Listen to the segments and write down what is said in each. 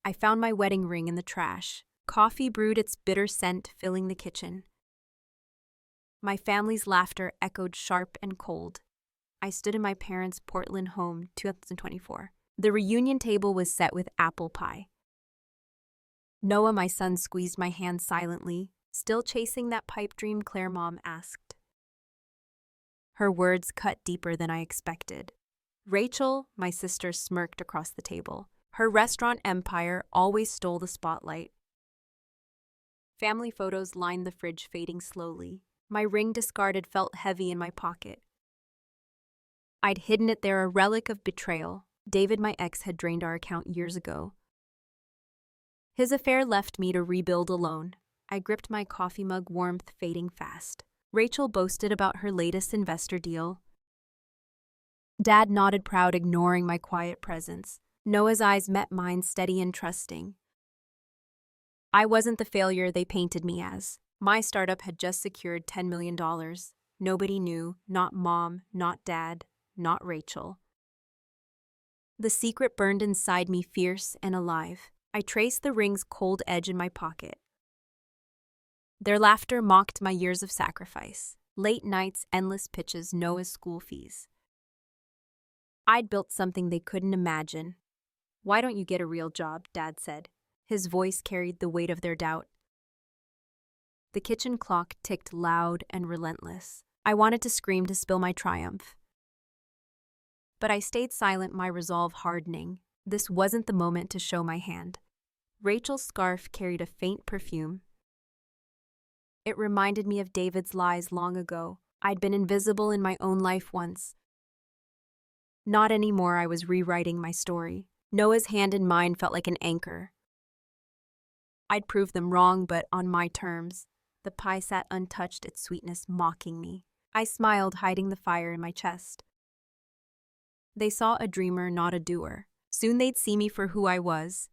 I found my wedding ring in the trash. Coffee brewed its bitter scent, filling the kitchen. My family's laughter echoed sharp and cold. I stood in my parents' Portland home, 2024. The reunion table was set with apple pie. Noah, my son, squeezed my hand silently, still chasing that pipe dream Claire Mom asked. Her words cut deeper than I expected. Rachel, my sister, smirked across the table. Her restaurant empire always stole the spotlight. Family photos lined the fridge, fading slowly. My ring, discarded, felt heavy in my pocket. I'd hidden it there, a relic of betrayal. David, my ex, had drained our account years ago. His affair left me to rebuild alone. I gripped my coffee mug, warmth fading fast. Rachel boasted about her latest investor deal. Dad nodded, proud, ignoring my quiet presence. Noah's eyes met mine, steady and trusting. I wasn't the failure they painted me as. My startup had just secured $10 million. Nobody knew, not Mom, not Dad, not Rachel. The secret burned inside me, fierce and alive. I traced the ring's cold edge in my pocket. Their laughter mocked my years of sacrifice. Late nights, endless pitches, Noah's school fees. I'd built something they couldn't imagine. "Why don't you get a real job?" Dad said. His voice carried the weight of their doubt. The kitchen clock ticked loud and relentless. I wanted to scream, to spill my triumph. But I stayed silent, my resolve hardening. This wasn't the moment to show my hand. Rachel's scarf carried a faint perfume. It reminded me of David's lies long ago. I'd been invisible in my own life once. Not anymore. I was rewriting my story. Noah's hand in mine felt like an anchor. I'd prove them wrong, but on my terms. The pie sat untouched, its sweetness mocking me. I smiled, hiding the fire in my chest. They saw a dreamer, not a doer. Soon they'd see me for who I was.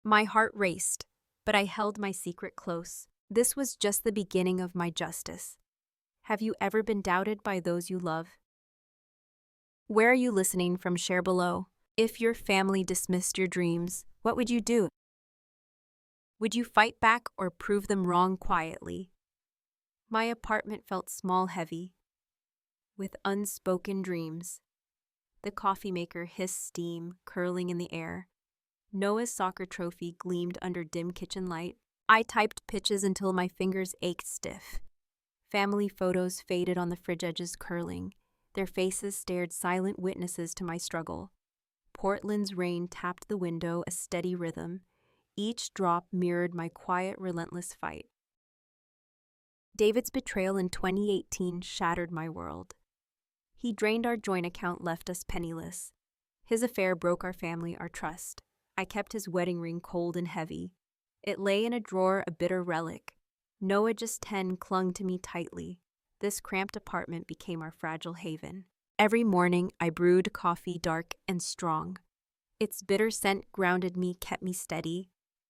My heart raced, but I held my secret close. This was just the beginning of my justice. Have you ever been doubted by those you love? Where are you listening from? Share below. If your family dismissed your dreams, what would you do? Would you fight back or prove them wrong quietly? My apartment felt small, heavy, with unspoken dreams. The coffee maker hissed, steam curling in the air. Noah's soccer trophy gleamed under dim kitchen light. I typed pitches until my fingers ached stiff. Family photos faded on the fridge edges, curling. Their faces stared, silent witnesses to my struggle. Portland's rain tapped the window, a steady rhythm. Each drop mirrored my quiet, relentless fight. David's betrayal in 2018 shattered my world. He drained our joint account, left us penniless. His affair broke our family, our trust. I kept his wedding ring cold and heavy. It lay in a drawer, a bitter relic. Noah, just 10, clung to me tightly. This cramped apartment became our fragile haven. Every morning, I brewed coffee, dark and strong. Its bitter scent grounded me, kept me steady.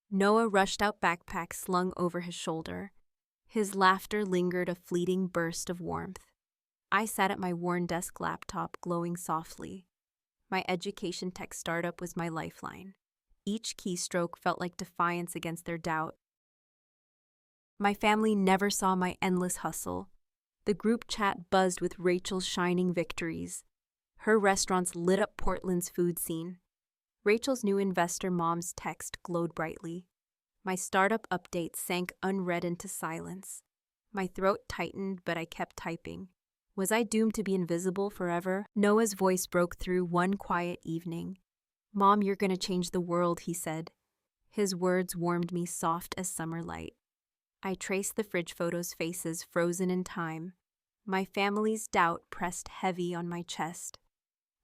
Noah rushed out, backpack slung over his shoulder. His laughter lingered, a fleeting burst of warmth. I sat at my worn desk, laptop glowing softly. My education tech startup was my lifeline. Each keystroke felt like defiance against their doubt. My family never saw my endless hustle. The group chat buzzed with Rachel's shining victories. Her restaurants lit up Portland's food scene. Rachel's new investor mom's text glowed brightly. My startup update sank unread into silence. My throat tightened, but I kept typing. Was I doomed to be invisible forever? Noah's voice broke through one quiet evening. "Mom, you're gonna change the world," he said. His words warmed me, soft as summer light. I traced the fridge photos, faces frozen in time. My family's doubt pressed heavy on my chest.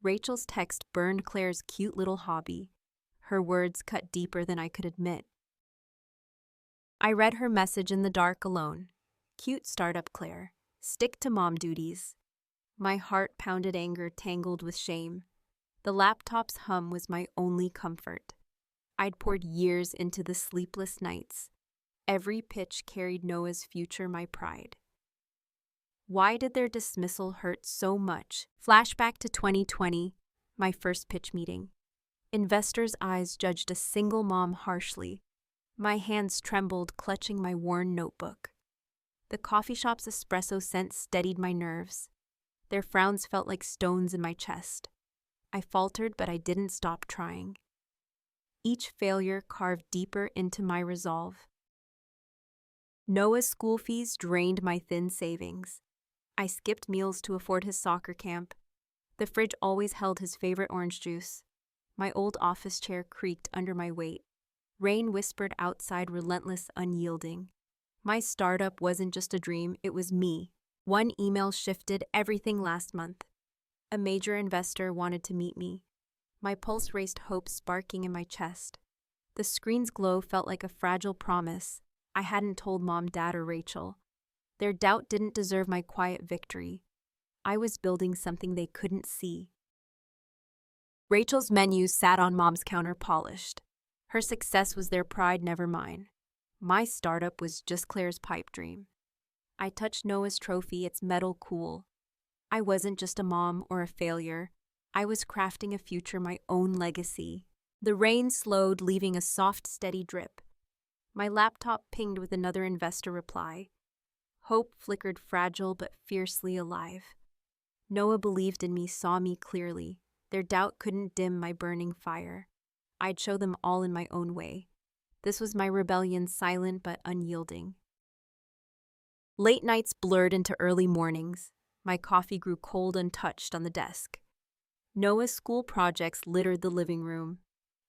Rachel's text burned Claire's cute little hobby. Her words cut deeper than I could admit. I read her message in the dark, alone. "Cute startup, Claire. Stick to mom duties." My heart pounded, anger tangled with shame. The laptop's hum was my only comfort. I'd poured years into the sleepless nights. Every pitch carried Noah's future, my pride. Why did their dismissal hurt so much? Flashback to 2020, my first pitch meeting. Investors' eyes judged a single mom harshly. My hands trembled, clutching my worn notebook. The coffee shop's espresso scent steadied my nerves. Their frowns felt like stones in my chest. I faltered, but I didn't stop trying. Each failure carved deeper into my resolve. Noah's school fees drained my thin savings. I skipped meals to afford his soccer camp. The fridge always held his favorite orange juice. My old office chair creaked under my weight. Rain whispered outside, relentless, unyielding. My startup wasn't just a dream, it was me. One email shifted everything last month. A major investor wanted to meet me. My pulse raced, hope sparking in my chest. The screen's glow felt like a fragile promise. I hadn't told Mom, Dad, or Rachel. Their doubt didn't deserve my quiet victory. I was building something they couldn't see. Rachel's menus sat on Mom's counter, polished. Her success was their pride, never mine. My startup was just Claire's pipe dream. I touched Noah's trophy, its metal cool. I wasn't just a mom or a failure. I was crafting a future, my own legacy. The rain slowed, leaving a soft, steady drip. My laptop pinged with another investor reply. Hope flickered, fragile but fiercely alive. Noah believed in me, saw me clearly. Their doubt couldn't dim my burning fire. I'd show them all in my own way. This was my rebellion, silent but unyielding. Late nights blurred into early mornings. My coffee grew cold, untouched on the desk. Noah's school projects littered the living room.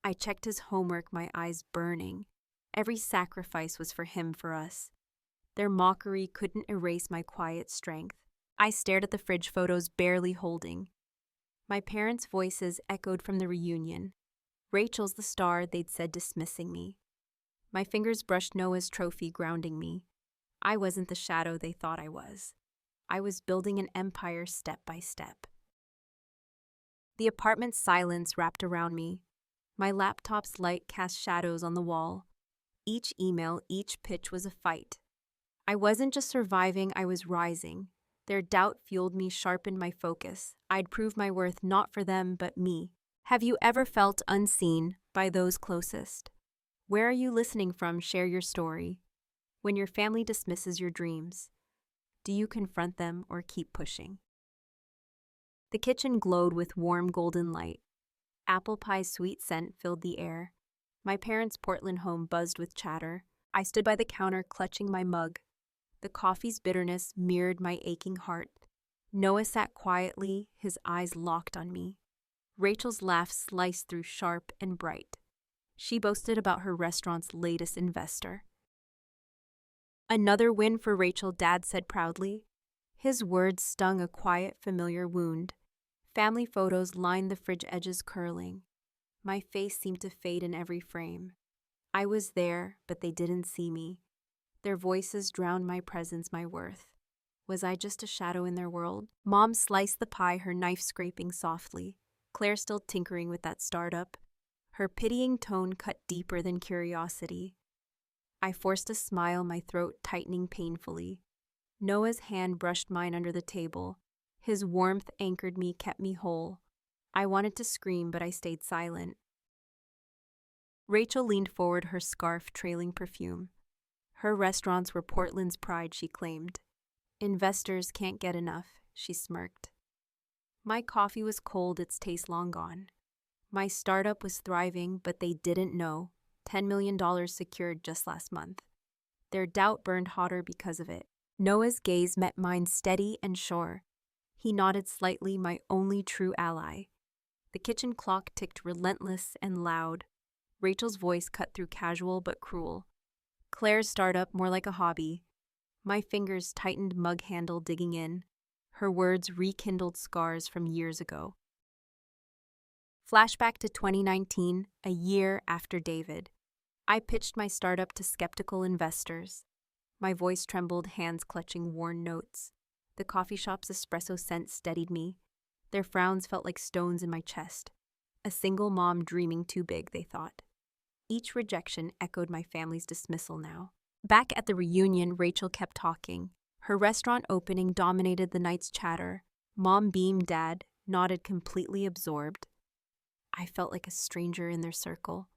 I checked his homework, my eyes burning. Every sacrifice was for him, for us. Their mockery couldn't erase my quiet strength. I stared at the fridge photos, barely holding. My parents' voices echoed from the reunion. Rachel's the star, they'd said, dismissing me. My fingers brushed Noah's trophy, grounding me. I wasn't the shadow they thought I was. I was building an empire step by step. The apartment's silence wrapped around me. My laptop's light cast shadows on the wall. Each email, each pitch was a fight. I wasn't just surviving, I was rising. Their doubt fueled me, sharpened my focus. I'd prove my worth, not for them, but me. Have you ever felt unseen by those closest? Where are you listening from? Share your story. When your family dismisses your dreams, do you confront them or keep pushing? The kitchen glowed with warm golden light. Apple pie's sweet scent filled the air. My parents' Portland home buzzed with chatter. I stood by the counter, clutching my mug. The coffee's bitterness mirrored my aching heart. Noah sat quietly, his eyes locked on me. Rachel's laugh sliced through, sharp and bright. She boasted about her restaurant's latest investor. Another win for Rachel, Dad said proudly. His words stung a quiet, familiar wound. Family photos lined the fridge edges, curling. My face seemed to fade in every frame. I was there, but they didn't see me. Their voices drowned my presence, my worth. Was I just a shadow in their world? Mom sliced the pie, her knife scraping softly. Claire still tinkering with that startup. Her pitying tone cut deeper than curiosity. I forced a smile, my throat tightening painfully. Noah's hand brushed mine under the table. His warmth anchored me, kept me whole. I wanted to scream, but I stayed silent. Rachel leaned forward, her scarf trailing perfume. Her restaurants were Portland's pride, she claimed. Investors can't get enough, she smirked. My coffee was cold, its taste long gone. My startup was thriving, but they didn't know. $10 million secured just last month. Their doubt burned hotter because of it. Noah's gaze met mine, steady and sure. He nodded slightly, my only true ally. The kitchen clock ticked, relentless and loud. Rachel's voice cut through, casual but cruel. Claire's startup, more like a hobby. My fingers tightened, mug handle digging in. Her words rekindled scars from years ago. Flashback to 2019, a year after David. I pitched my startup to skeptical investors. My voice trembled, hands clutching worn notes. The coffee shop's espresso scent steadied me. Their frowns felt like stones in my chest. A single mom dreaming too big, they thought. Each rejection echoed my family's dismissal now. Back at the reunion, Rachel kept talking. Her restaurant opening dominated the night's chatter. Mom beamed, Dad nodded, completely absorbed. I felt like a stranger in their circle.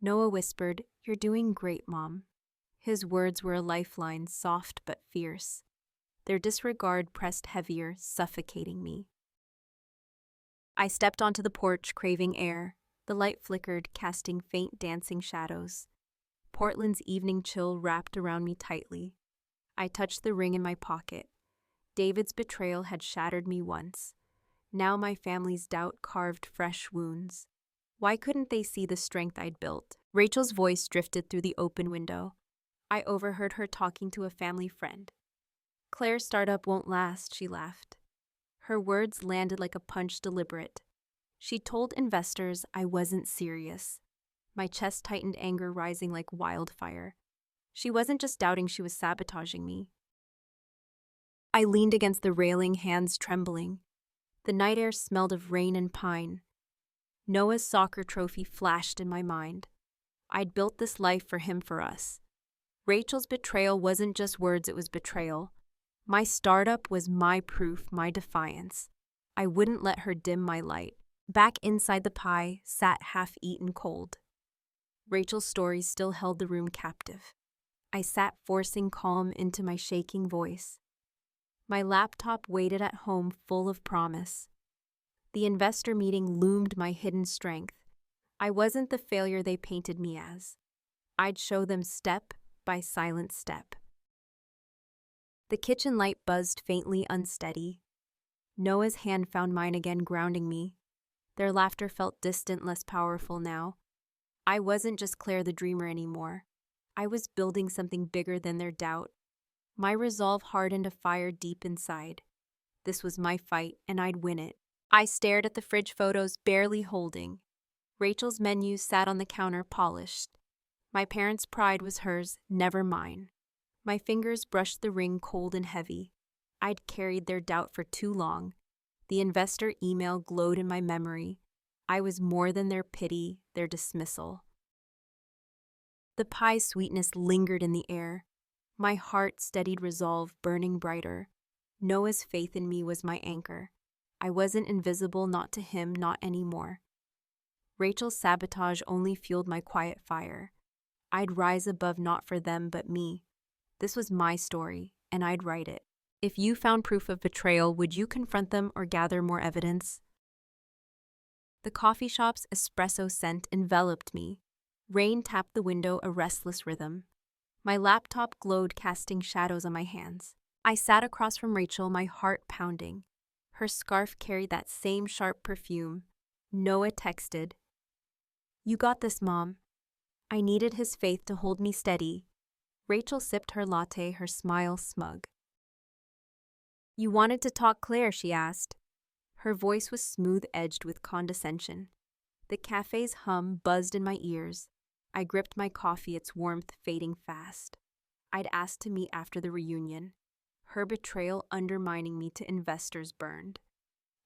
Noah whispered, "You're doing great, Mom." His words were a lifeline, soft but fierce. Their disregard pressed heavier, suffocating me. I stepped onto the porch, craving air. The light flickered, casting faint dancing shadows. Portland's evening chill wrapped around me tightly. I touched the ring in my pocket. David's betrayal had shattered me once. Now my family's doubt carved fresh wounds. Why couldn't they see the strength I'd built? Rachel's voice drifted through the open window. I overheard her talking to a family friend. "Claire's startup won't last," she laughed. Her words landed like a punch, deliberate. She told investors I wasn't serious. My chest tightened, anger rising like wildfire. She wasn't just doubting, she was sabotaging me. I leaned against the railing, hands trembling. The night air smelled of rain and pine. Noah's soccer trophy flashed in my mind. I'd built this life for him, for us. Rachel's betrayal wasn't just words, it was betrayal. My startup was my proof, my defiance. I wouldn't let her dim my light. Back inside the pie sat half-eaten cold. Rachel's story still held the room captive. I sat, forcing calm into my shaking voice. My laptop waited at home, full of promise. The investor meeting loomed, my hidden strength. I wasn't the failure they painted me as. I'd show them step by silent step. The kitchen light buzzed faintly, unsteady. Noah's hand found mine again, grounding me. Their laughter felt distant, less powerful now. I wasn't just Claire the dreamer anymore. I was building something bigger than their doubt. My resolve hardened, a fire deep inside. This was my fight, and I'd win it. I stared at the fridge photos, barely holding. Rachel's menus sat on the counter, polished. My parents' pride was hers, never mine. My fingers brushed the ring, cold and heavy. I'd carried their doubt for too long. The investor email glowed in my memory. I was more than their pity, their dismissal. The pie's sweetness lingered in the air. My heart steadied, resolve burning brighter. Noah's faith in me was my anchor. I wasn't invisible, not to him, not anymore. Rachel's sabotage only fueled my quiet fire. I'd rise above, not for them, but me. This was my story, and I'd write it. If you found proof of betrayal, would you confront them or gather more evidence? The coffee shop's espresso scent enveloped me. Rain tapped the window, a restless rhythm. My laptop glowed, casting shadows on my hands. I sat across from Rachel, my heart pounding. Her scarf carried that same sharp perfume. Noah texted, "You got this, Mom." I needed his faith to hold me steady. Rachel sipped her latte, her smile smug. "You wanted to talk, Claire?" she asked. Her voice was smooth-edged with condescension. The cafe's hum buzzed in my ears. I gripped my coffee, its warmth fading fast. I'd asked to meet after the reunion. Her betrayal undermining me to investors burned.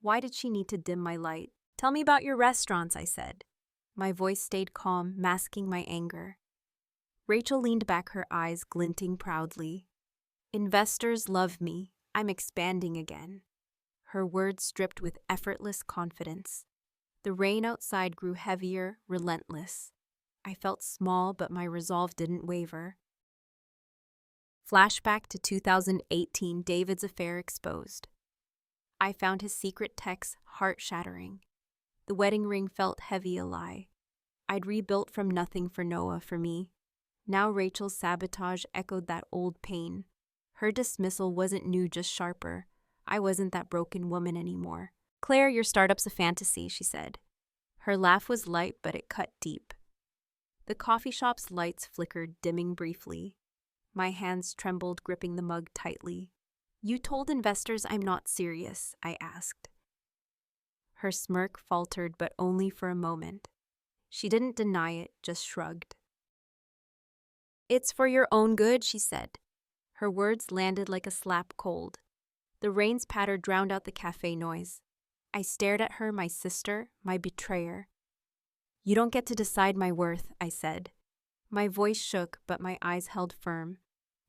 Why did she need to dim my light? "Tell me about your restaurants," I said. My voice stayed calm, masking my anger. Rachel leaned back, her eyes glinting proudly. "Investors love me. I'm expanding again." Her words dripped with effortless confidence. The rain outside grew heavier, relentless. I felt small, but my resolve didn't waver. Flashback to 2018, David's affair exposed. I found his secret texts heart-shattering. The wedding ring felt heavy, a lie. I'd rebuilt from nothing for Noah, for me. Now Rachel's sabotage echoed that old pain. Her dismissal wasn't new, just sharper. I wasn't that broken woman anymore. "Claire, your startup's a fantasy," she said. Her laugh was light, but it cut deep. The coffee shop's lights flickered, dimming briefly. My hands trembled, gripping the mug tightly. "You told investors I'm not serious," I asked. Her smirk faltered, but only for a moment. She didn't deny it, just shrugged. "It's for your own good," she said. Her words landed like a slap cold. The rain's patter drowned out the cafe noise. I stared at her, my sister, my betrayer. "You don't get to decide my worth," I said. My voice shook, but my eyes held firm.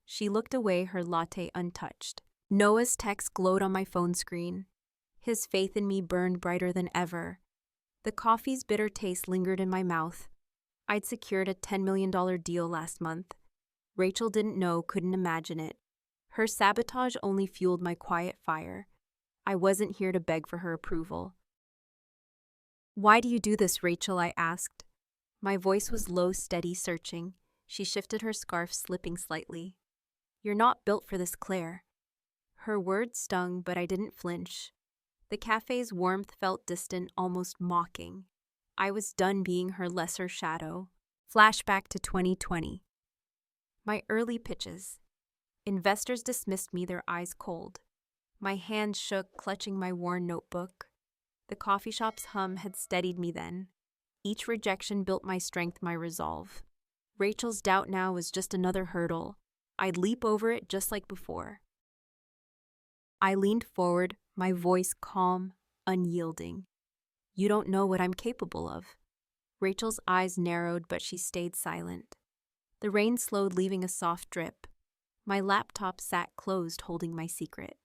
She looked away, her latte untouched. Noah's text glowed on my phone screen. His faith in me burned brighter than ever. The coffee's bitter taste lingered in my mouth. I'd secured a $10 million deal last month. Rachel didn't know, couldn't imagine it. Her sabotage only fueled my quiet fire. I wasn't here to beg for her approval. "Why do you do this, Rachel?" I asked. My voice was low, steady, searching. She shifted her scarf, slipping slightly. "You're not built for this, Claire." Her words stung, but I didn't flinch. The cafe's warmth felt distant, almost mocking. I was done being her lesser shadow. Flashback to 2020. My early pitches. Investors dismissed me, their eyes cold. My hands shook, clutching my worn notebook. The coffee shop's hum had steadied me then. Each rejection built my strength, my resolve. Rachel's doubt now was just another hurdle. I'd leap over it just like before. I leaned forward, my voice calm, unyielding. "You don't know what I'm capable of." Rachel's eyes narrowed, but she stayed silent. The rain slowed, leaving a soft drip. My laptop sat closed, holding my secret.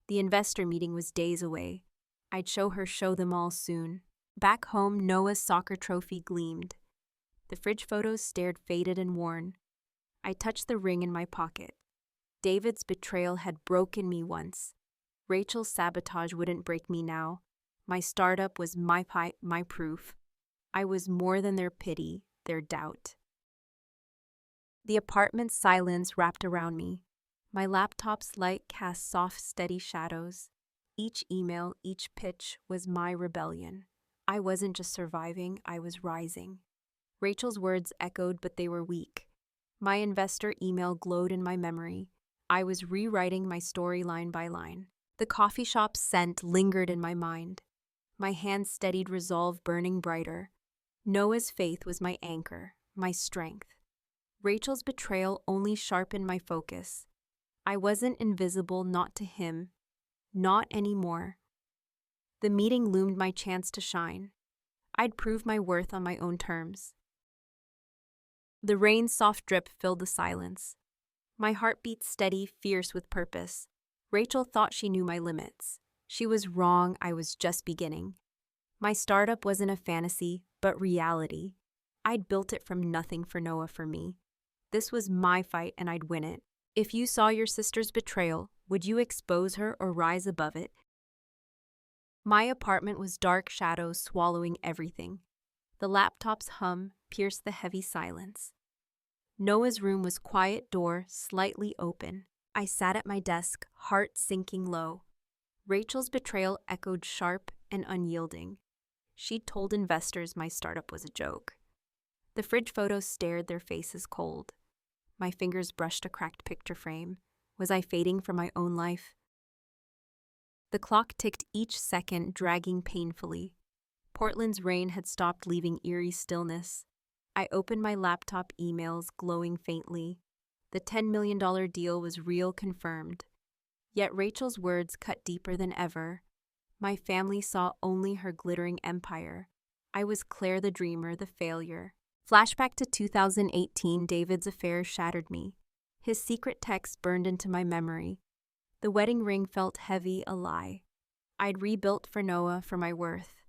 The investor meeting was days away. I'd show them all soon. Back home, Noah's soccer trophy gleamed. The fridge photos stared faded and worn. I touched the ring in my pocket. David's betrayal had broken me once. Rachel's sabotage wouldn't break me now. My startup was my proof. I was more than their pity, their doubt. The apartment's silence wrapped around me. My laptop's light cast soft, steady shadows. Each email, each pitch was my rebellion. I wasn't just surviving, I was rising. Rachel's words echoed, but they were weak. My investor email glowed in my memory. I was rewriting my story line by line. The coffee shop's scent lingered in my mind. My hands steadied, resolve burning brighter. Noah's faith was my anchor, my strength. Rachel's betrayal only sharpened my focus. I wasn't invisible, not to him. Not anymore. The meeting loomed, my chance to shine. I'd prove my worth on my own terms. The rain's soft drip filled the silence. My heart beat steady, fierce with purpose. Rachel thought she knew my limits. She was wrong, I was just beginning. My startup wasn't a fantasy, but reality. I'd built it from nothing for Noah, for me. This was my fight and I'd win it. If you saw your sister's betrayal, would you expose her or rise above it? My apartment was dark shadows swallowing everything. The laptop's hum pierced the heavy silence. Noah's room was quiet, door slightly open. I sat at my desk, heart sinking low. Rachel's betrayal echoed sharp and unyielding. She'd told investors my startup was a joke. The fridge photos stared, their faces cold. My fingers brushed a cracked picture frame. Was I fading from my own life? The clock ticked, each second dragging painfully. Portland's rain had stopped, leaving eerie stillness. I opened my laptop, emails glowing faintly. The $10 million deal was real, confirmed. Yet Rachel's words cut deeper than ever. My family saw only her glittering empire. I was Claire, the dreamer, the failure. Flashback to 2018, David's affair shattered me. His secret text burned into my memory. The wedding ring felt heavy, a lie. I'd rebuilt for Noah, for my worth.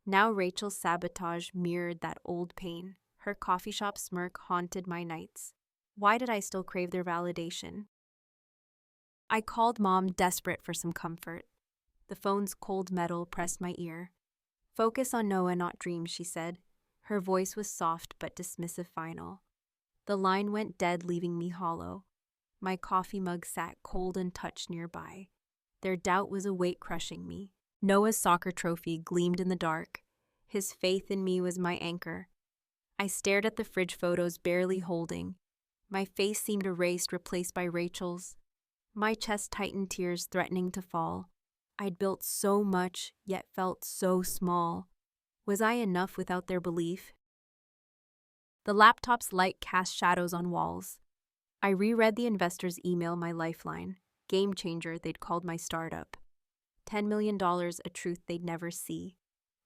Now Rachel's sabotage mirrored that old pain. Her coffee shop smirk haunted my nights. Why did I still crave their validation? I called Mom, desperate for some comfort. The phone's cold metal pressed my ear. "Focus on Noah, not dreams," she said. Her voice was soft but dismissive, final. The line went dead, leaving me hollow. My coffee mug sat cold and touched nearby. Their doubt was a weight crushing me. Noah's soccer trophy gleamed in the dark. His faith in me was my anchor. I stared at the fridge photos, barely holding. My face seemed erased, replaced by Rachel's. My chest tightened, tears threatening to fall. I'd built so much, yet felt so small. Was I enough without their belief? The laptop's light cast shadows on walls. I reread the investor's email, my lifeline. Game changer, they'd called my startup. $10 million, a truth they'd never see.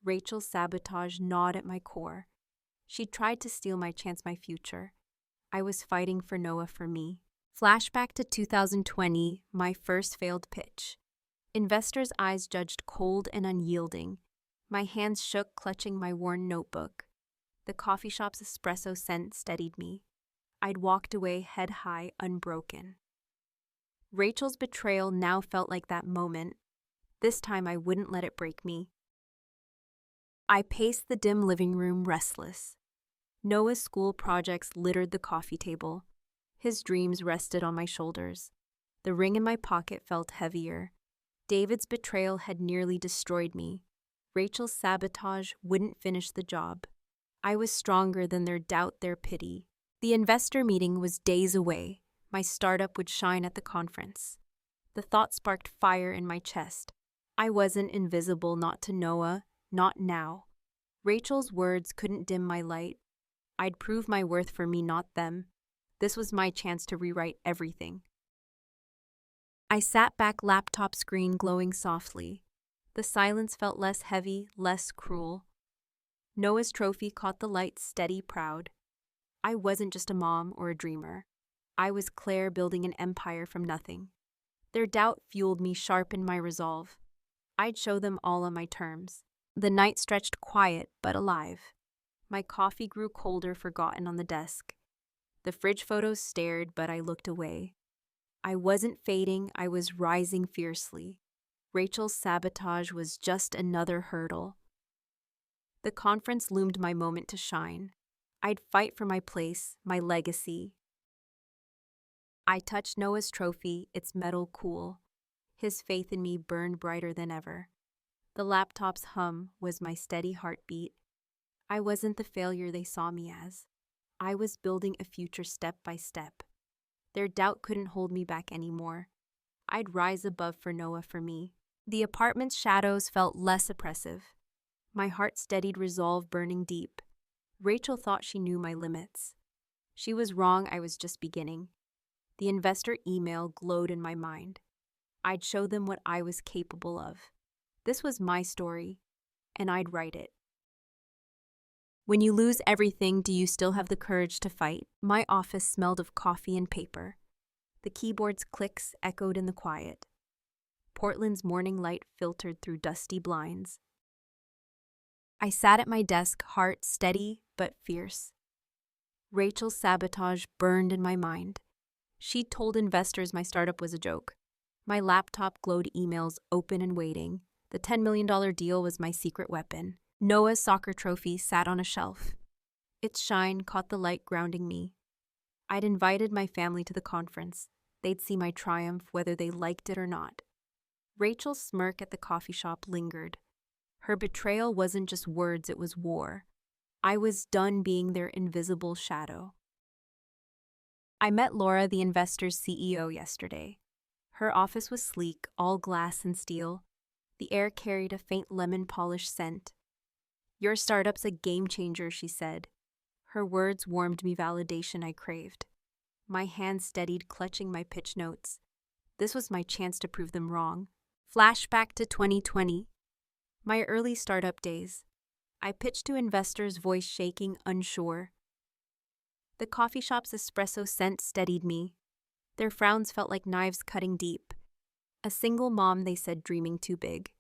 Rachel's sabotage gnawed at my core. She'd tried to steal my chance, my future. I was fighting for Noah, for me. Flashback to 2020, my first failed pitch. Investors' eyes judged cold and unyielding. My hands shook, clutching my worn notebook. The coffee shop's espresso scent steadied me. I'd walked away head high, unbroken. Rachel's betrayal now felt like that moment. This time I wouldn't let it break me. I paced the dim living room, restless. Noah's school projects littered the coffee table. His dreams rested on my shoulders. The ring in my pocket felt heavier. David's betrayal had nearly destroyed me. Rachel's sabotage wouldn't finish the job. I was stronger than their doubt, their pity. The investor meeting was days away. My startup would shine at the conference. The thought sparked fire in my chest. I wasn't invisible, not to Noah, not now. Rachel's words couldn't dim my light. I'd prove my worth for me, not them. This was my chance to rewrite everything. I sat back, laptop screen glowing softly. The silence felt less heavy, less cruel. Noah's trophy caught the light, steady, proud. I wasn't just a mom or a dreamer. I was Claire, building an empire from nothing. Their doubt fueled me, sharpened my resolve. I'd show them all on my terms. The night stretched quiet but alive. My coffee grew colder, forgotten on the desk. The fridge photos stared, but I looked away. I wasn't fading, I was rising fiercely. Rachel's sabotage was just another hurdle. The conference loomed, my moment to shine. I'd fight for my place, my legacy. I touched Noah's trophy, its metal cool. His faith in me burned brighter than ever. The laptop's hum was my steady heartbeat. I wasn't the failure they saw me as. I was building a future step by step. Their doubt couldn't hold me back anymore. I'd rise above for Noah, for me. The apartment's shadows felt less oppressive. My heart steadied, resolve burning deep. Rachel thought she knew my limits. She was wrong, I was just beginning. The investor email glowed in my mind. I'd show them what I was capable of. This was my story, and I'd write it. When you lose everything, do you still have the courage to fight? My office smelled of coffee and paper. The keyboard's clicks echoed in the quiet. Portland's morning light filtered through dusty blinds. I sat at my desk, heart steady but fierce. Rachel's sabotage burned in my mind. She'd told investors my startup was a joke. My laptop glowed, emails open and waiting. The $10 million deal was my secret weapon. Noah's soccer trophy sat on a shelf. Its shine caught the light, grounding me. I'd invited my family to the conference. They'd see my triumph, whether they liked it or not. Rachel's smirk at the coffee shop lingered. Her betrayal wasn't just words, it was war. I was done being their invisible shadow. I met Laura, the investor's CEO, yesterday. Her office was sleek, all glass and steel. The air carried a faint lemon polish scent. "Your startup's a game changer," she said. Her words warmed me, validation I craved. My hands steadied, clutching my pitch notes. This was my chance to prove them wrong. Flashback to 2020. My early startup days. I pitched to investors, voice shaking, unsure. The coffee shop's espresso scent steadied me. Their frowns felt like knives cutting deep. A single mom, they said, dreaming too big.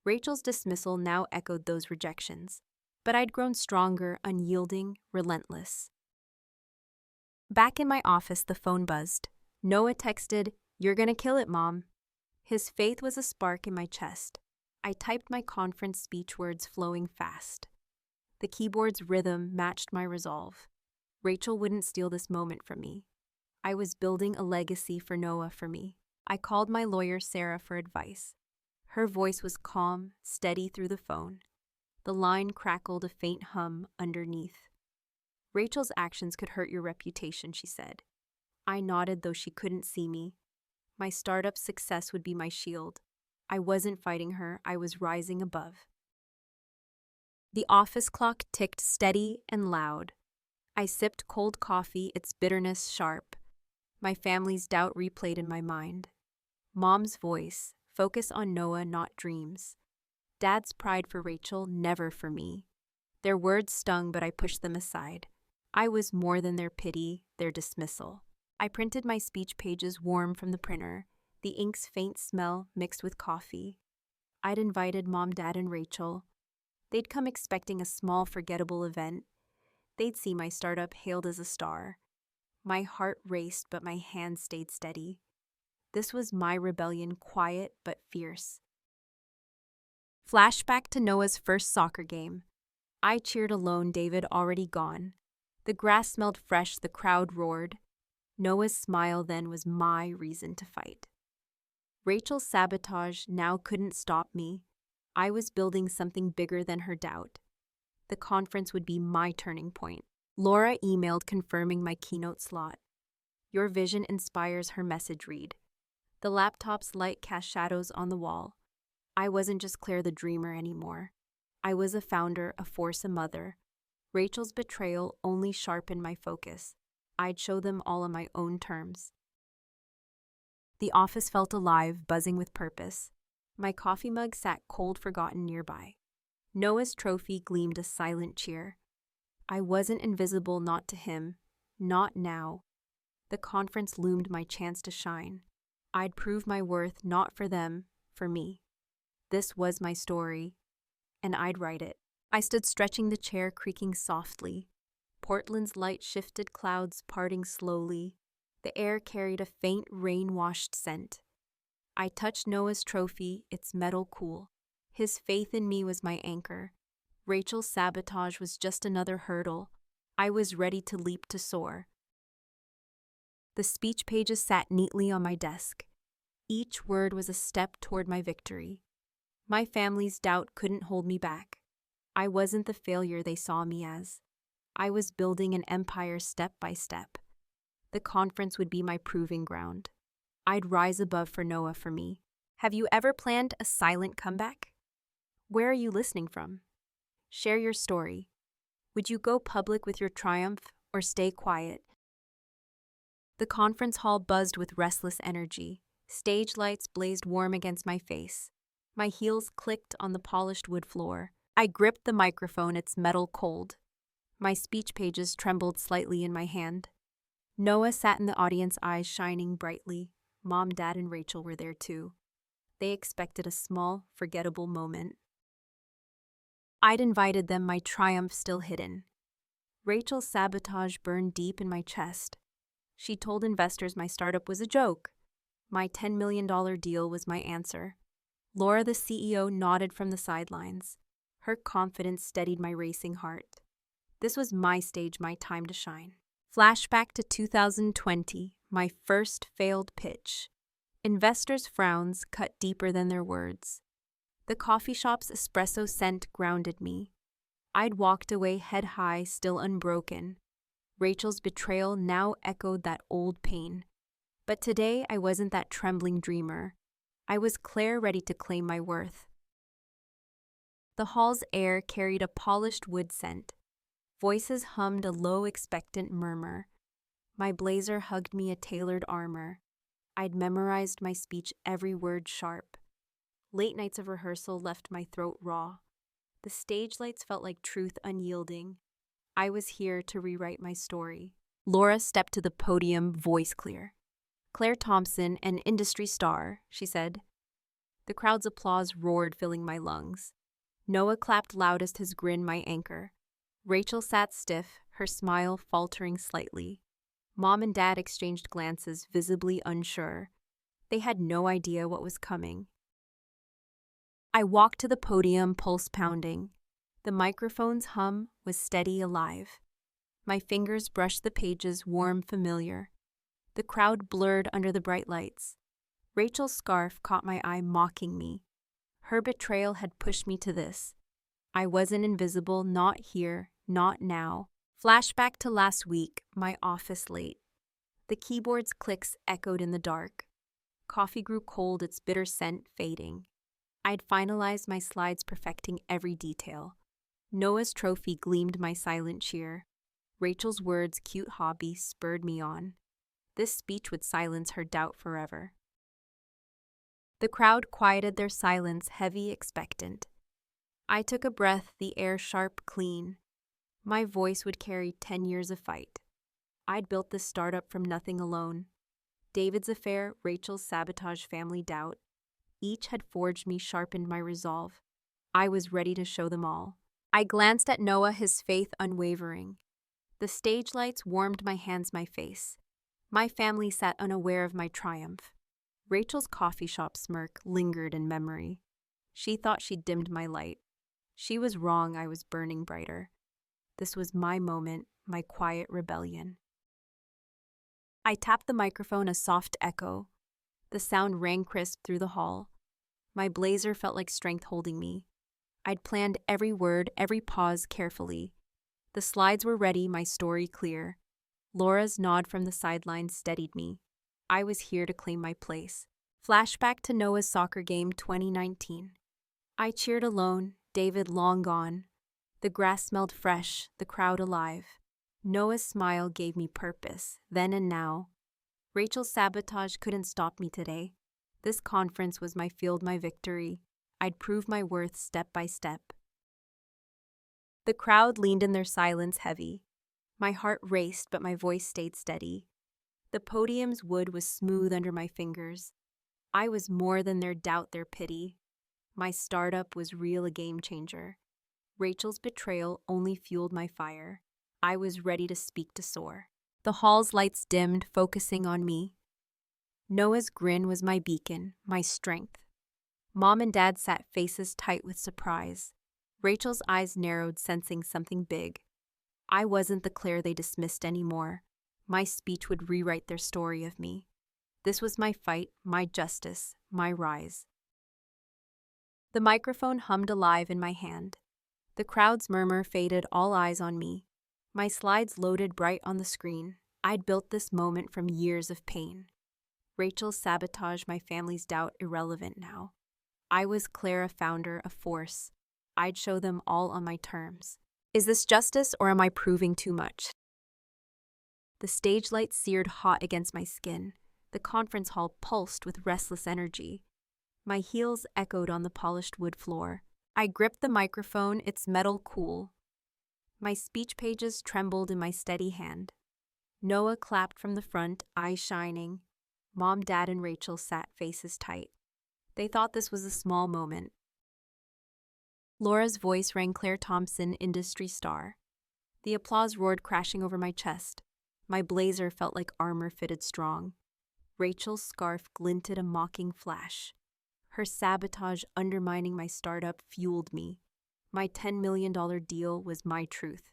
Rachel's dismissal now echoed those rejections. But I'd grown stronger, unyielding, relentless. Back in my office, the phone buzzed. Noah texted, "You're gonna kill it, Mom." His faith was a spark in my chest. I typed my conference speech, words flowing fast. The keyboard's rhythm matched my resolve. Rachel wouldn't steal this moment from me. I was building a legacy for Noah, for me. I called my lawyer, Sarah, for advice. Her voice was calm, steady through the phone. The line crackled, a faint hum underneath. "Rachel's actions could hurt your reputation," she said. I nodded, though she couldn't see me. My startup's success would be my shield. I wasn't fighting her, I was rising above. The office clock ticked steady and loud. I sipped cold coffee, its bitterness sharp. My family's doubt replayed in my mind. Mom's voice, focus on Noah, not dreams. Dad's pride for Rachel, never for me. Their words stung, but I pushed them aside. I was more than their pity, their dismissal. I printed my speech pages, warm from the printer, the ink's faint smell mixed with coffee. I'd invited Mom, Dad, and Rachel. They'd come expecting a small, forgettable event. They'd see my startup hailed as a star. My heart raced, but my hands stayed steady. This was my rebellion, quiet but fierce. Flashback to Noah's first soccer game. I cheered alone, David already gone. The grass smelled fresh, the crowd roared. Noah's smile then was my reason to fight. Rachel's sabotage now couldn't stop me. I was building something bigger than her doubt. The conference would be my turning point. Laura emailed confirming my keynote slot. Your vision inspires, her message read. The laptop's light cast shadows on the wall. I wasn't just Claire the dreamer anymore. I was a founder, a force, a mother. Rachel's betrayal only sharpened my focus. I'd show them all on my own terms. The office felt alive, buzzing with purpose. My coffee mug sat cold, forgotten nearby. Noah's trophy gleamed a silent cheer. I wasn't invisible, not to him. Not now. The conference loomed my chance to shine. I'd prove my worth, not for them, for me. This was my story, and I'd write it. I stood stretching, the chair creaking softly. Portland's light shifted, clouds parting slowly. The air carried a faint, rain-washed scent. I touched Noah's trophy, its metal cool. His faith in me was my anchor. Rachel's sabotage was just another hurdle. I was ready to leap, to soar. The speech pages sat neatly on my desk. Each word was a step toward my victory. My family's doubt couldn't hold me back. I wasn't the failure they saw me as. I was building an empire step by step. The conference would be my proving ground. I'd rise above, for Noah, for me. Have you ever planned a silent comeback? Where are you listening from? Share your story. Would you go public with your triumph or stay quiet? The conference hall buzzed with restless energy. Stage lights blazed warm against my face. My heels clicked on the polished wood floor. I gripped the microphone, its metal cold. My speech pages trembled slightly in my hand. Noah sat in the audience, eyes shining brightly. Mom, Dad, and Rachel were there too. They expected a small, forgettable moment. I'd invited them, my triumph still hidden. Rachel's sabotage burned deep in my chest. She told investors my startup was a joke. My $10 million deal was my answer. Laura, the CEO, nodded from the sidelines. Her confidence steadied my racing heart. This was my stage, my time to shine. Flashback to 2020, my first failed pitch. Investors' frowns cut deeper than their words. The coffee shop's espresso scent grounded me. I'd walked away head high, still unbroken. Rachel's betrayal now echoed that old pain. But today I wasn't that trembling dreamer. I was Claire, ready to claim my worth. The hall's air carried a polished wood scent. Voices hummed a low, expectant murmur. My blazer hugged me, a tailored armor. I'd memorized my speech, every word sharp. Late nights of rehearsal left my throat raw. The stage lights felt like truth unyielding. I was here to rewrite my story. Laura stepped to the podium, voice clear. Claire Thompson, an industry star, she said. The crowd's applause roared, filling my lungs. Noah clapped loudest, his grin my anchor. Rachel sat stiff, her smile faltering slightly. Mom and Dad exchanged glances, visibly unsure. They had no idea what was coming. I walked to the podium, pulse pounding. The microphone's hum was steady, alive. My fingers brushed the pages, warm, familiar. The crowd blurred under the bright lights. Rachel's scarf caught my eye, mocking me. Her betrayal had pushed me to this. I wasn't invisible, not here, not now. Flashback to last week, my office late. The keyboard's clicks echoed in the dark. Coffee grew cold, its bitter scent fading. I'd finalized my slides, perfecting every detail. Noah's trophy gleamed my silent cheer. Rachel's words, cute hobby, spurred me on. This speech would silence her doubt forever. The crowd quieted their silence, heavy, expectant. I took a breath, the air sharp, clean. My voice would carry 10 years of fight. I'd built this startup from nothing alone. David's affair, Rachel's sabotage, family doubt. Each had forged me, sharpened my resolve. I was ready to show them all. I glanced at Noah, his faith unwavering. The stage lights warmed my hands, my face. My family sat unaware of my triumph. Rachel's coffee shop smirk lingered in memory. She thought she'd dimmed my light. She was wrong, I was burning brighter. This was my moment, my quiet rebellion. I tapped the microphone, a soft echo. The sound rang crisp through the hall. My blazer felt like strength holding me. I'd planned every word, every pause carefully. The slides were ready, my story clear. Laura's nod from the sidelines steadied me. I was here to claim my place. Flashback to Noah's soccer game 2019. I cheered alone, David long gone. The grass smelled fresh, the crowd alive. Noah's smile gave me purpose, then and now. Rachel's sabotage couldn't stop me today. This conference was my field, my victory. I'd prove my worth step by step. The crowd leaned in their silence heavy. My heart raced, but my voice stayed steady. The podium's wood was smooth under my fingers. I was more than their doubt, their pity. My startup was real, a game changer. Rachel's betrayal only fueled my fire. I was ready to speak, to soar. The hall's lights dimmed, focusing on me. Noah's grin was my beacon, my strength. Mom and Dad sat faces tight with surprise. Rachel's eyes narrowed, sensing something big. I wasn't the Claire they dismissed anymore. My speech would rewrite their story of me. This was my fight, my justice, my rise. The microphone hummed alive in my hand. The crowd's murmur faded, all eyes on me. My slides loaded bright on the screen. I'd built this moment from years of pain. Rachel's sabotage, my family's doubt, irrelevant now. I was Claire, a founder, a force. I'd show them all on my terms. Is this justice, or am I proving too much? The stage light seared hot against my skin. The conference hall pulsed with restless energy. My heels echoed on the polished wood floor. I gripped the microphone, its metal cool. My speech pages trembled in my steady hand. Noah clapped from the front, eyes shining. Mom, Dad, and Rachel sat faces tight. They thought this was a small moment. Laura's voice rang, Claire Thompson, industry star. The applause roared, crashing over my chest. My blazer felt like armor fitted strong. Rachel's scarf glinted, a mocking flash. Her sabotage undermining my startup fueled me. My $10 million deal was my truth.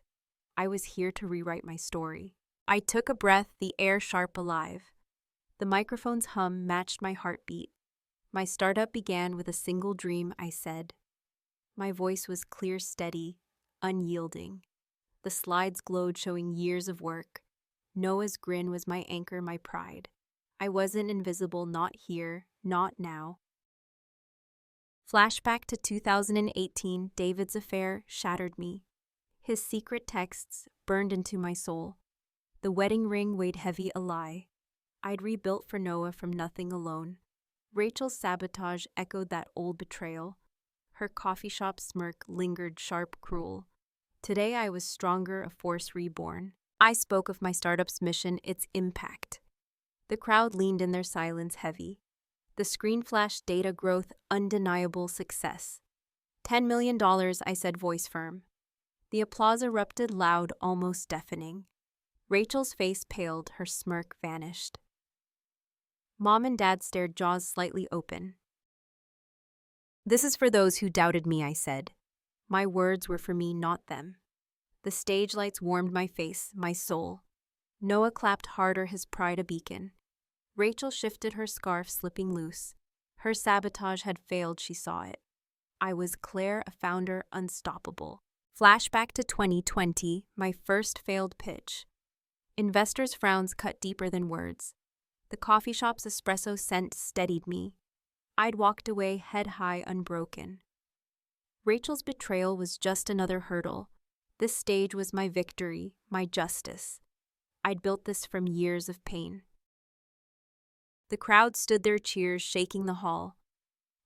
I was here to rewrite my story. I took a breath, the air sharp, alive. The microphone's hum matched my heartbeat. My startup began with a single dream, I said. My voice was clear, steady, unyielding. The slides glowed, showing years of work. Noah's grin was my anchor, my pride. I wasn't invisible, not here, not now. Flashback to 2018, David's affair shattered me. His secret texts burned into my soul. The wedding ring weighed heavy, a lie. I'd rebuilt for Noah from nothing alone. Rachel's sabotage echoed that old betrayal. Her coffee shop smirk lingered, sharp, cruel. Today I was stronger, a force reborn. I spoke of my startup's mission, its impact. The crowd leaned in their silence heavy. The screen flashed data growth, undeniable success. $10 million, I said, voice firm. The applause erupted loud, almost deafening. Rachel's face paled, her smirk vanished. Mom and Dad stared, jaws slightly open. This is for those who doubted me, I said. My words were for me, not them. The stage lights warmed my face, my soul. Noah clapped harder, his pride a beacon. Rachel shifted her scarf, slipping loose. Her sabotage had failed, she saw it. I was Claire, a founder, unstoppable. Flashback to 2020, my first failed pitch. Investors' frowns cut deeper than words. The coffee shop's espresso scent steadied me. I'd walked away, head high, unbroken. Rachel's betrayal was just another hurdle. This stage was my victory, my justice. I'd built this from years of pain. The crowd stood their cheers, shaking the hall.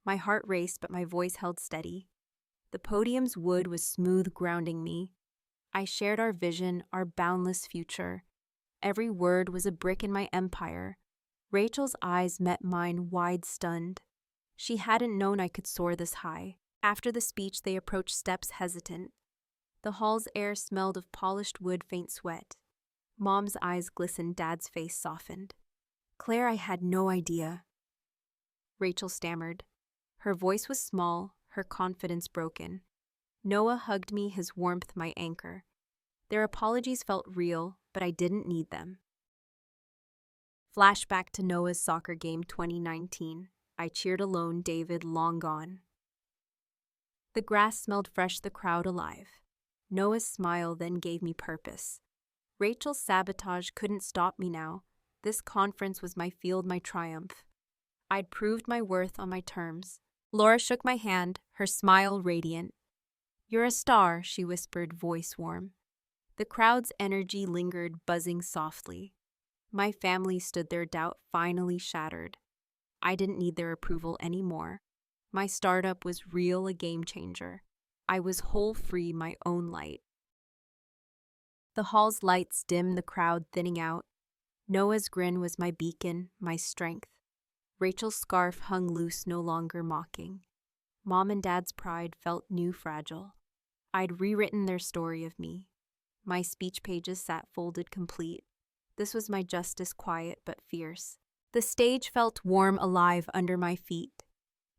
My heart raced, but my voice held steady. The podium's wood was smooth, grounding me. I shared our vision, our boundless future. Every word was a brick in my empire. Rachel's eyes met mine, wide, stunned. She hadn't known I could soar this high. After the speech, they approached steps, hesitant. The hall's air smelled of polished wood, faint sweat. Mom's eyes glistened, Dad's face softened. Claire, I had no idea. Rachel stammered. Her voice was small, her confidence broken. Noah hugged me, his warmth my anchor. Their apologies felt real, but I didn't need them. Flashback to Noah's soccer game 2019. I cheered alone, David long gone. The grass smelled fresh, the crowd alive. Noah's smile then gave me purpose. Rachel's sabotage couldn't stop me now. This conference was my field, my triumph. I'd proved my worth on my terms. Laura shook my hand, her smile radiant. You're a star, she whispered, voice warm. The crowd's energy lingered, buzzing softly. My family stood there, doubt finally shattered. I didn't need their approval anymore. My startup was real, a game changer. I was whole, free, my own light. The hall's lights dimmed, the crowd thinning out. Noah's grin was my beacon, my strength. Rachel's scarf hung loose, no longer mocking. Mom and Dad's pride felt new, fragile. I'd rewritten their story of me. My speech pages sat folded complete. This was my justice, quiet but fierce. The stage felt warm, alive under my feet.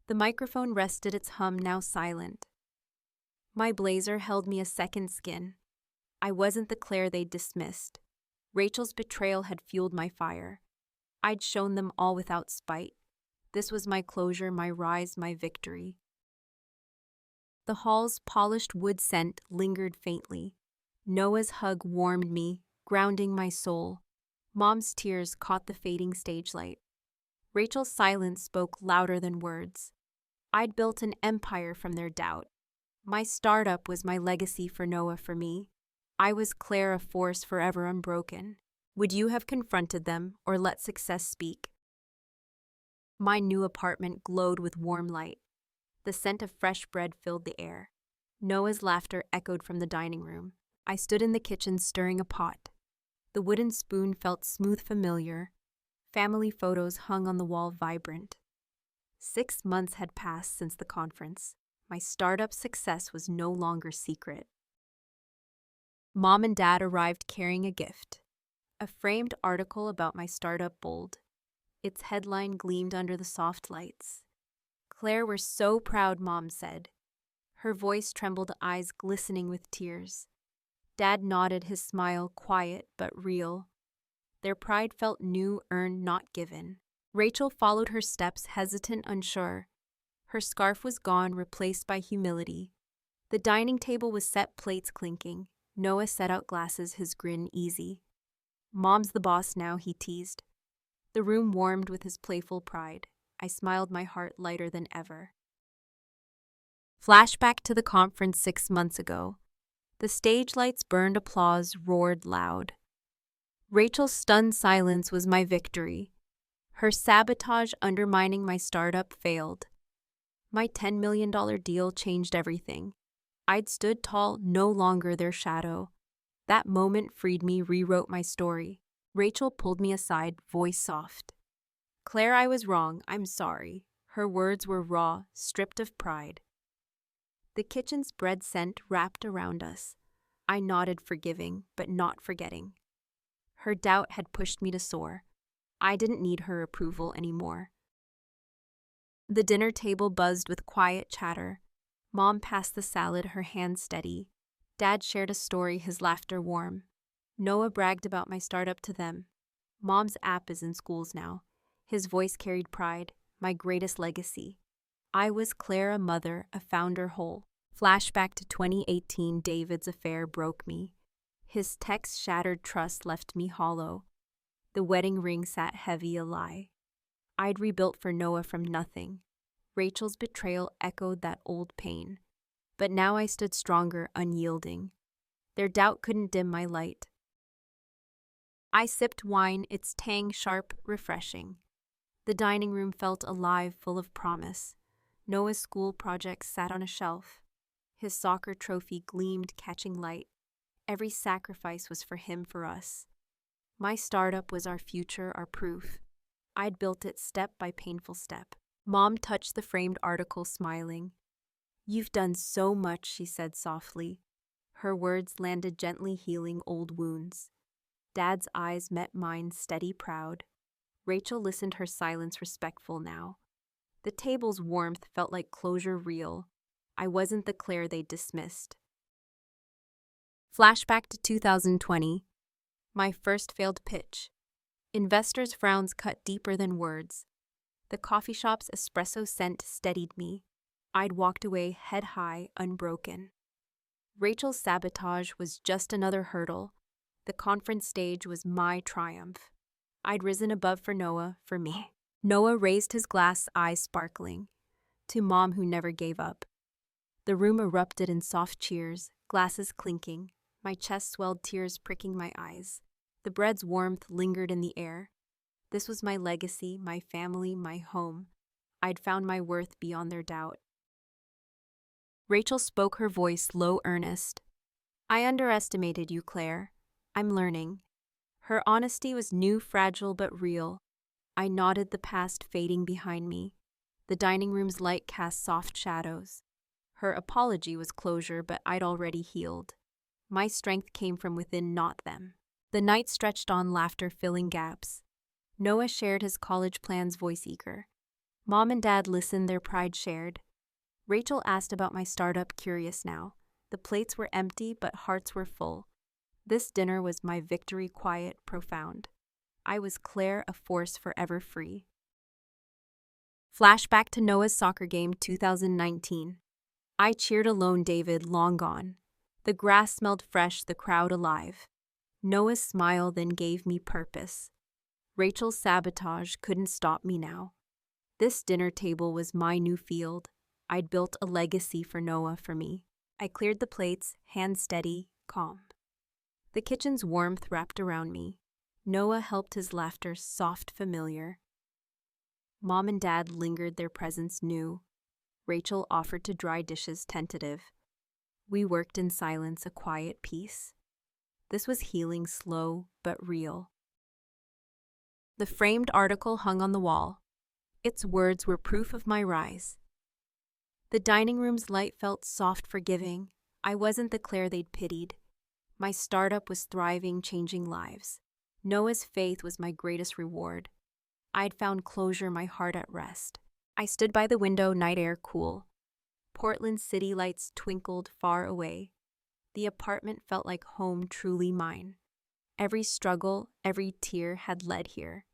The microphone rested, its hum now silent. My blazer held me a second skin. I wasn't the Claire they'd dismissed. Rachel's betrayal had fueled my fire. I'd shown them all without spite. This was my closure, my rise, my victory. The hall's polished wood scent lingered faintly. Noah's hug warmed me, grounding my soul. Mom's tears caught the fading stage light. Rachel's silence spoke louder than words. I'd built an empire from their doubt. My startup was my legacy for Noah, for me. I was Claire, a force forever unbroken. Would you have confronted them or let success speak? My new apartment glowed with warm light. The scent of fresh bread filled the air. Noah's laughter echoed from the dining room. I stood in the kitchen stirring a pot. The wooden spoon felt smooth, familiar. Family photos hung on the wall, vibrant. 6 months had passed since the conference. My startup success was no longer secret. Mom and Dad arrived carrying a gift. A framed article about my startup, bold. Its headline gleamed under the soft lights. Claire, we're so proud, Mom said. Her voice trembled, eyes glistening with tears. Dad nodded, his smile quiet but real. Their pride felt new, earned, not given. Rachel followed her steps, hesitant, unsure. Her scarf was gone, replaced by humility. The dining table was set, plates clinking. Noah set out glasses, his grin easy. Mom's the boss now, he teased. The room warmed with his playful pride. I smiled, my heart lighter than ever. Flashback to the conference 6 months ago. The stage lights burned, applause roared loud. Rachel's stunned silence was my victory. Her sabotage undermining my startup failed. My $10 million deal changed everything. I'd stood tall, no longer their shadow. That moment freed me, rewrote my story. Rachel pulled me aside, voice soft. Claire, I was wrong, I'm sorry. Her words were raw, stripped of pride. The kitchen's bread scent wrapped around us. I nodded, forgiving, but not forgetting. Her doubt had pushed me to soar. I didn't need her approval anymore. The dinner table buzzed with quiet chatter. Mom passed the salad, her hand steady. Dad shared a story, his laughter warm. Noah bragged about my startup to them. Mom's app is in schools now. His voice carried pride, my greatest legacy. I was Claire, a mother, a founder whole. Flashback to 2018, David's affair broke me. His text shattered trust, left me hollow. The wedding ring sat heavy, a lie. I'd rebuilt for Noah from nothing. Rachel's betrayal echoed that old pain. But now I stood stronger, unyielding. Their doubt couldn't dim my light. I sipped wine, its tang sharp, refreshing. The dining room felt alive, full of promise. Noah's school projects sat on a shelf. His soccer trophy gleamed, catching light. Every sacrifice was for him, for us. My startup was our future, our proof. I'd built it step by painful step. Mom touched the framed article, smiling. You've done so much, she said softly. Her words landed gently, healing old wounds. Dad's eyes met mine, steady, proud. Rachel listened, her silence respectful now. The table's warmth felt like closure real. I wasn't the Claire they dismissed. Flashback to 2020. My first failed pitch. Investors' frowns cut deeper than words. The coffee shop's espresso scent steadied me. I'd walked away head high, unbroken. Rachel's sabotage was just another hurdle. The conference stage was my triumph. I'd risen above for Noah, for me. Noah raised his glass, eyes sparkling. To Mom, who never gave up. The room erupted in soft cheers, glasses clinking. My chest swelled, tears pricking my eyes. The bread's warmth lingered in the air. This was my legacy, my family, my home. I'd found my worth beyond their doubt. Rachel spoke, her voice low, earnest. I underestimated you, Claire. I'm learning. Her honesty was new, fragile, but real. I nodded, the past fading behind me. The dining room's light cast soft shadows. Her apology was closure, but I'd already healed. My strength came from within, not them. The night stretched on, laughter filling gaps. Noah shared his college plans, voice eager. Mom and Dad listened, their pride shared. Rachel asked about my startup, curious now. The plates were empty, but hearts were full. This dinner was my victory, quiet, profound. I was Claire, a force forever free. Flashback to Noah's soccer game, 2019. I cheered alone, David long gone. The grass smelled fresh, the crowd alive. Noah's smile then gave me purpose. Rachel's sabotage couldn't stop me now. This dinner table was my new field. I'd built a legacy for Noah, for me. I cleared the plates, hands steady, calm. The kitchen's warmth wrapped around me. Noah helped, his laughter soft, familiar. Mom and Dad lingered, their presence new. Rachel offered to dry dishes, tentative. We worked in silence, a quiet peace. This was healing, slow but real. The framed article hung on the wall. Its words were proof of my rise. The dining room's light felt soft, forgiving. I wasn't the Claire they'd pitied. My startup was thriving, changing lives. Noah's faith was my greatest reward. I'd found closure, my heart at rest. I stood by the window, night air cool. Portland's city lights twinkled far away. The apartment felt like home, truly mine. Every struggle, every tear had led here.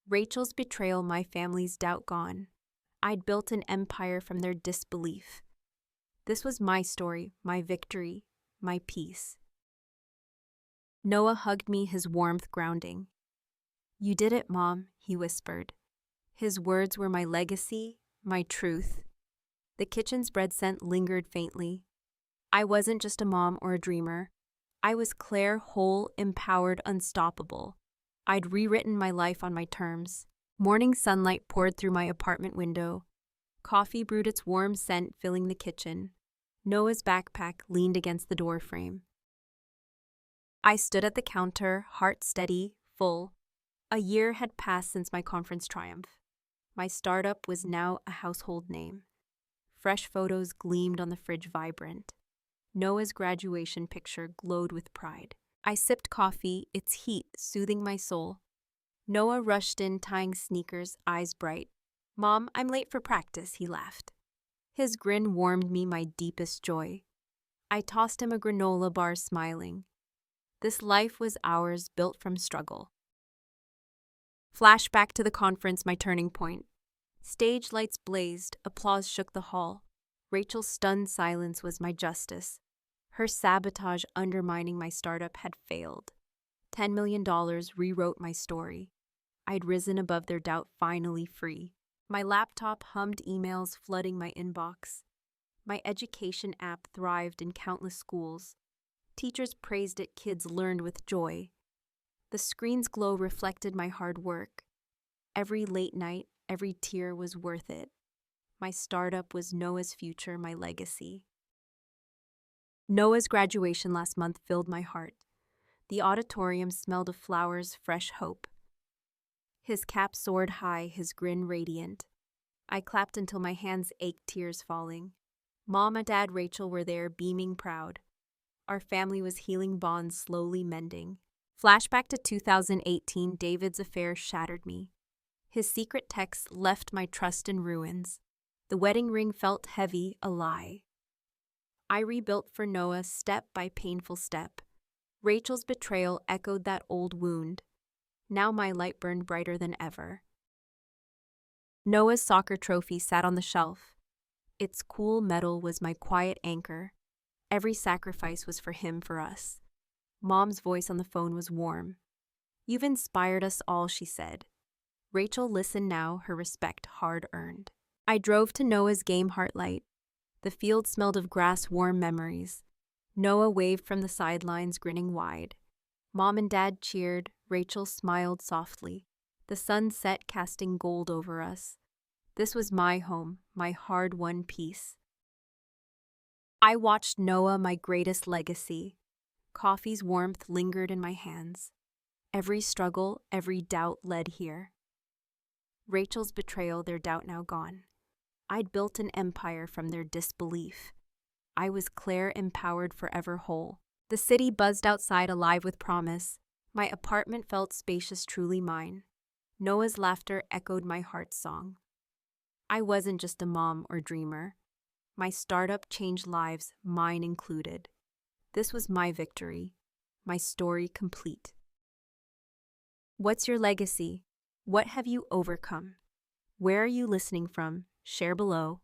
Rachel's betrayal, my family's doubt gone. I'd built an empire from their disbelief. This was my story, my victory, my peace. Noah hugged me, his warmth grounding. You did it, Mom, he whispered. His words were my legacy, my truth. The kitchen's bread scent lingered faintly. I wasn't just a mom or a dreamer. I was Claire, whole, empowered, unstoppable. I'd rewritten my life on my terms. Morning sunlight poured through my apartment window. Coffee brewed, its warm scent filling the kitchen. Noah's backpack leaned against the doorframe. I stood at the counter, heart steady, full. A year had passed since my conference triumph. My startup was now a household name. Fresh photos gleamed on the fridge, vibrant. Noah's graduation picture glowed with pride. I sipped coffee, its heat soothing my soul. Noah rushed in, tying sneakers, eyes bright. Mom, I'm late for practice, he laughed. His grin warmed me, my deepest joy. I tossed him a granola bar, smiling. This life was ours, built from struggle. Flashback to the conference, my turning point. Stage lights blazed, applause shook the hall. Rachel's stunned silence was my justice. Her sabotage undermining my startup had failed. $10 million rewrote my story. I'd risen above their doubt, finally free. My laptop hummed, emails flooding my inbox. My education app thrived in countless schools. Teachers praised it, kids learned with joy. The screen's glow reflected my hard work. Every late night, every tear was worth it. My startup was Noah's future, my legacy. Noah's graduation last month filled my heart. The auditorium smelled of flowers, fresh hope. His cap soared high, his grin radiant. I clapped until my hands ached, tears falling. Mom and Dad, Rachel were there, beaming proud. Our family was healing bonds slowly mending. Flashback to 2018, David's affair shattered me. His secret texts left my trust in ruins. The wedding ring felt heavy, a lie. I rebuilt for Noah step by painful step. Rachel's betrayal echoed that old wound. Now my light burned brighter than ever. Noah's soccer trophy sat on the shelf. Its cool metal was my quiet anchor. Every sacrifice was for him, for us. Mom's voice on the phone was warm. "You've inspired us all," she said. Rachel listened now, her respect hard-earned. I drove to Noah's game Heartlight. The field smelled of grass, warm memories. Noah waved from the sidelines, grinning wide. Mom and Dad cheered. Rachel smiled softly. The sun set, casting gold over us. This was my home, my hard-won peace. I watched Noah, my greatest legacy. Coffee's warmth lingered in my hands. Every struggle, every doubt led here. Rachel's betrayal, their doubt now gone. I'd built an empire from their disbelief. I was Claire, empowered, forever whole. The city buzzed outside, alive with promise. My apartment felt spacious, truly mine. Noah's laughter echoed my heart's song. I wasn't just a mom or dreamer. My startup changed lives, mine included. This was my victory, my story complete. What's your legacy? What have you overcome? Where are you listening from? Share below.